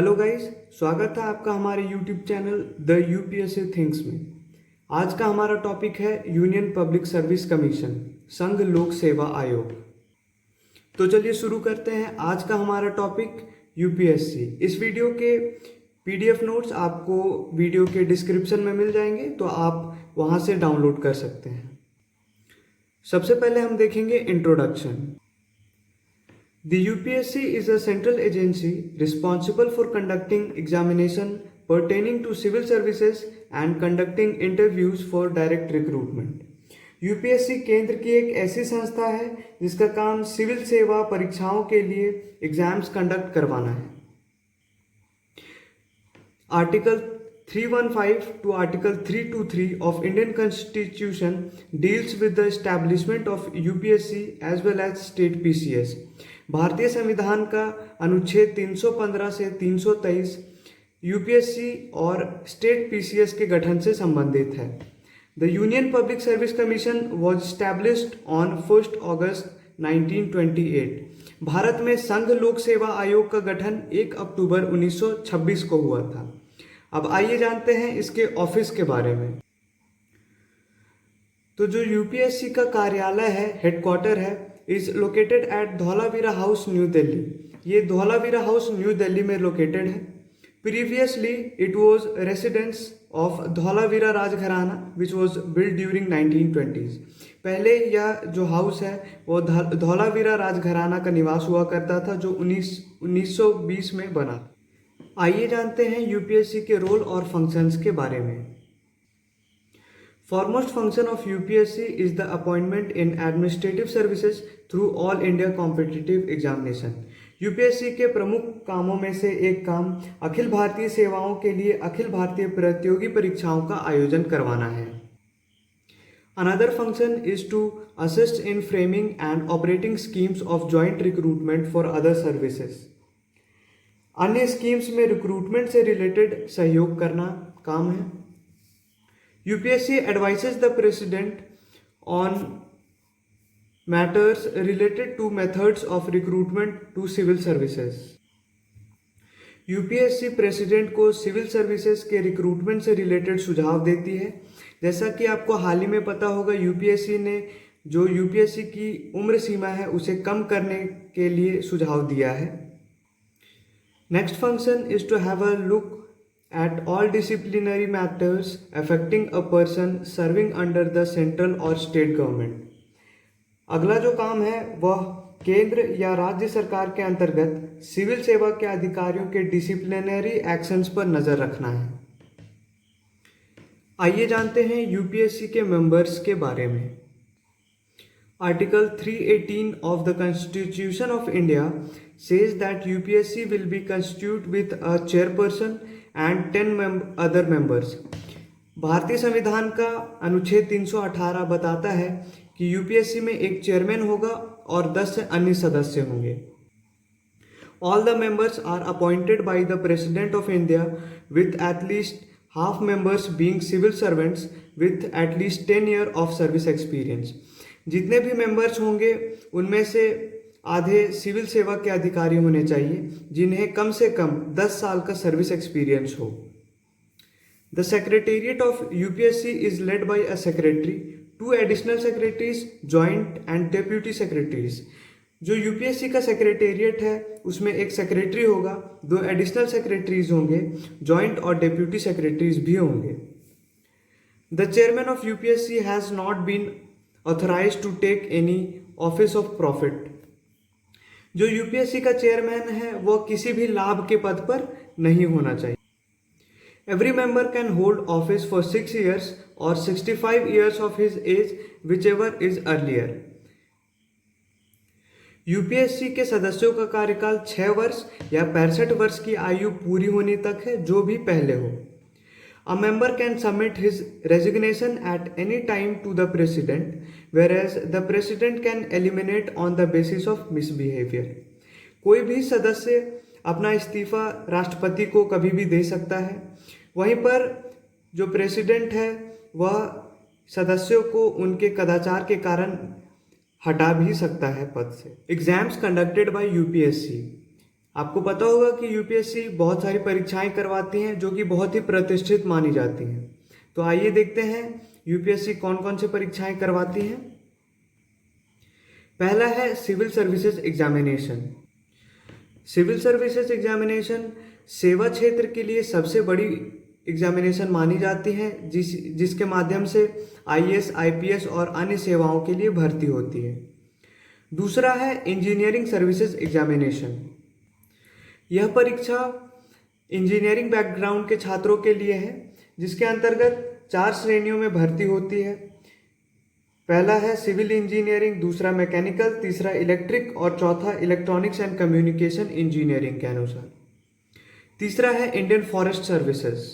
Hello guys, स्वागत है आपका हमारे YouTube channel the UPSC things में। आज का हमारा टॉपिक है यूनियन पब्लिक सर्विस कमीशन, संघ लोक सेवा आयोग। तो चलिए शुरू करते हैं आज का हमारा टॉपिक यूपीएससी। इस वीडियो के पीडीएफ नोट्स आपको वीडियो के डिस्क्रिप्शन में मिल जाएंगे, तो आप वहां से डाउनलोड कर सकते हैं। सबसे पहले हम देखेंगे introduction. The UPSC is a central agency responsible for conducting examination pertaining to civil services and conducting interviews for direct recruitment। UPSC केंद्र की एक ऐसी संस्था है जिसका काम सिविल सेवा परीक्षाओं के लिए एग्जाम्स कंडक्ट करवाना है। Article 315 to Article 323 of Indian Constitution deals with the establishment of UPSC as well as state PCS। भारतीय संविधान का अनुच्छेद 315 से 323 यूपीएससी और स्टेट पीसीएस के गठन से संबंधित है। The union public service commission was established on 1 अगस्त 1928। भारत में संघ लोक सेवा आयोग का गठन 1 अक्टूबर 1926 को हुआ था। अब आइए जानते हैं इसके ऑफिस के बारे में। तो जो यूपीएससी का कार्यालय है, हेडक्वार्टर है, is located at Dholavira house, new Delhi. ये धौलावीरा हाउस न्यू दिल्ली में लोकेटेड है। Previously it was residence of Dholavira राजघराना which was build during 1920s। पहले यह जो हाउस है वो धौलावीरा राजघराना का निवास हुआ करता था, जो 1920 में बना। आइए जानते हैं यूपीएससी के रोल और फंक्शंस के बारे में। Foremost function of UPSC is the appointment in administrative services through all India competitive examination। UPSC के प्रमुख कामों में से एक काम अखिल भारतीय सेवाओं के लिए अखिल भारतीय प्रतियोगी परीक्षाओं का आयोजन करवाना है। Another function is to assist in framing and operating schemes of joint recruitment for other services। अन्य स्कीम्स में रिक्रूटमेंट से रिलेटेड सहयोग करना काम है। UPSC advises the President on matters related to methods of recruitment to civil services। UPSC president को civil services के recruitment से रिलेटेड सुझाव देती है। जैसा कि आपको हाल ही में पता होगा, यूपीएससी ने जो यूपीएससी की उम्र सीमा है उसे कम करने के लिए सुझाव दिया है। Next function is to have a look at all disciplinary matters affecting a person serving under the central or state government। अगला जो काम है वह केंद्र या राज्य सरकार के अंतर्गत सिविल सेवा के अधिकारियों के डिसिप्लिनरी एक्शंस पर नजर रखना है। आइए जानते हैं यूपीएससी के मेंबर्स के बारे में। Article 318 of the Constitution of India says that UPSC will be constituted with a chairperson and 10 other members। भारतीय संविधान का अनुच्छेद 318 बताता है कि यूपीएससी में एक चेयरमैन होगा और 10 अन्य सदस्य होंगे। All the members are appointed by the President of India with at least half members being civil servants with at least 10 years of service experience। जितने भी मेंबर्स होंगे उनमें से आधे सिविल सेवा के अधिकारी होने चाहिए जिन्हें कम से कम 10 साल का सर्विस एक्सपीरियंस हो। The secretariat of UPSC is led by a secretary, 2 additional secretaries, joint and deputy secretaries. जो यूपीएससी का सेक्रेटेरिएट है उसमें एक सेक्रेटरी होगा, 2 एडिशनल सेक्रेटरीज होंगे, जॉइंट और डेप्यूटी सेक्रेटरीज भी होंगे। The chairman of UPSC has not been authorised to take any office of profit. जो यूपीएससी का चेयरमैन है वह किसी भी लाभ के पद पर नहीं होना चाहिए। Every member can hold office for 6 years और 65 years of his age which ever is earlier. UPSC के सदस्यों का कार्यकाल 6 वर्ष या 65 वर्ष की आयु पूरी होने तक है, जो भी पहले हो। A member can submit his resignation at any time to the President, whereas the President can eliminate on the basis of misbehavior। कोई भी सदस्य अपना इस्तीफा राष्ट्रपति को कभी भी दे सकता है, वहीं पर जो प्रेसिडेंट है वह सदस्यों को उनके कदाचार के कारण हटा भी सकता है पद से। Exams conducted by UPSC. आपको पता होगा कि यूपीएससी बहुत सारी परीक्षाएं करवाती हैं जो कि बहुत ही प्रतिष्ठित मानी जाती हैं। तो आइए देखते हैं यूपीएससी कौन कौन सी परीक्षाएं करवाती हैं। पहला है civil services examination. Civil services examination सेवा क्षेत्र के लिए सबसे बड़ी एग्जामिनेशन मानी जाती है जिसके माध्यम से आईएएस, आईपीएस और अन्य सेवाओं के लिए भर्ती होती है। दूसरा है इंजीनियरिंग सर्विसेज एग्जामिनेशन। यह परीक्षा इंजीनियरिंग बैकग्राउंड के छात्रों के लिए है जिसके अंतर्गत 4 श्रेणियों में भर्ती होती है। पहला है सिविल इंजीनियरिंग, दूसरा मैकेनिकल, तीसरा इलेक्ट्रिक और चौथा इलेक्ट्रॉनिक्स एंड कम्युनिकेशन इंजीनियरिंग के अनुसार। तीसरा है इंडियन फॉरेस्ट सर्विसेज।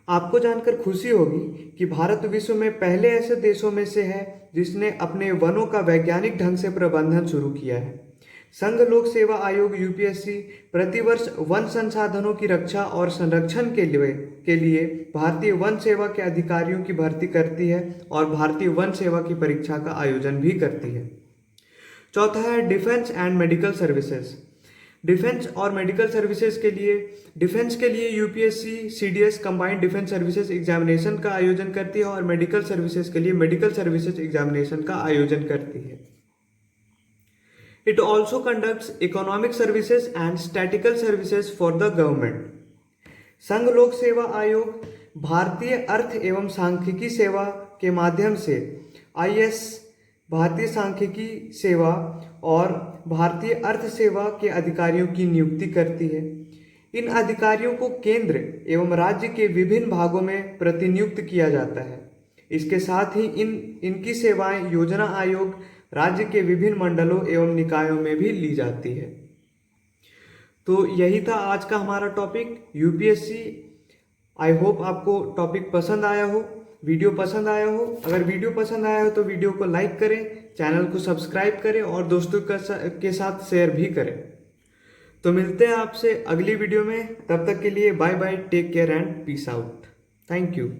आपको जानकर खुशी होगी कि भारत विश्व में पहले ऐसे देशों में से है जिसने अपने वनों का वैज्ञानिक ढंग से प्रबंधन शुरू किया है। संघ लोक सेवा आयोग यूपीएससी प्रतिवर्ष वन संसाधनों की रक्षा और संरक्षण के लिए भारतीय वन सेवा के अधिकारियों की भर्ती करती है और भारतीय वन सेवा की परीक्षा का आयोजन भी करती है। चौथा है defence and medical services. Defence और मेडिकल सर्विसेज के लिए UPSC CDS combined defence services examination का आयोजन करती है और मेडिकल सर्विसेज के लिए मेडिकल सर्विसेज एग्जामिनेशन का आयोजन करती है। It also conducts economic services and statistical services for the government. संघ लोक सेवा आयोग भारतीय अर्थ एवं सांख्यिकी सेवा के माध्यम से आईएएस, भारतीय सांख्यिकी सेवा और भारतीय अर्थ सेवा के अधिकारियों की नियुक्ति करती है। इन अधिकारियों को केंद्र एवं राज्य के विभिन्न भागों में प्रतिनियुक्त किया जाता है। इसके साथ ही इनकी सेवाएं योजना आयोग, राज्य के विभिन्न मंडलों एवं निकायों में भी ली जाती है। तो यही था आज का हमारा टॉपिक यूपीएससी। आई होप आपको टॉपिक पसंद आया हो, वीडियो पसंद आया हो। अगर वीडियो पसंद आया हो तो वीडियो को लाइक करें, चैनल को सब्सक्राइब करें और दोस्तों के साथ शेयर भी करें। तो मिलते हैं आपसे अगली वीडियो में, तब तक के लिए bye bye, take care and peace out. Thank you.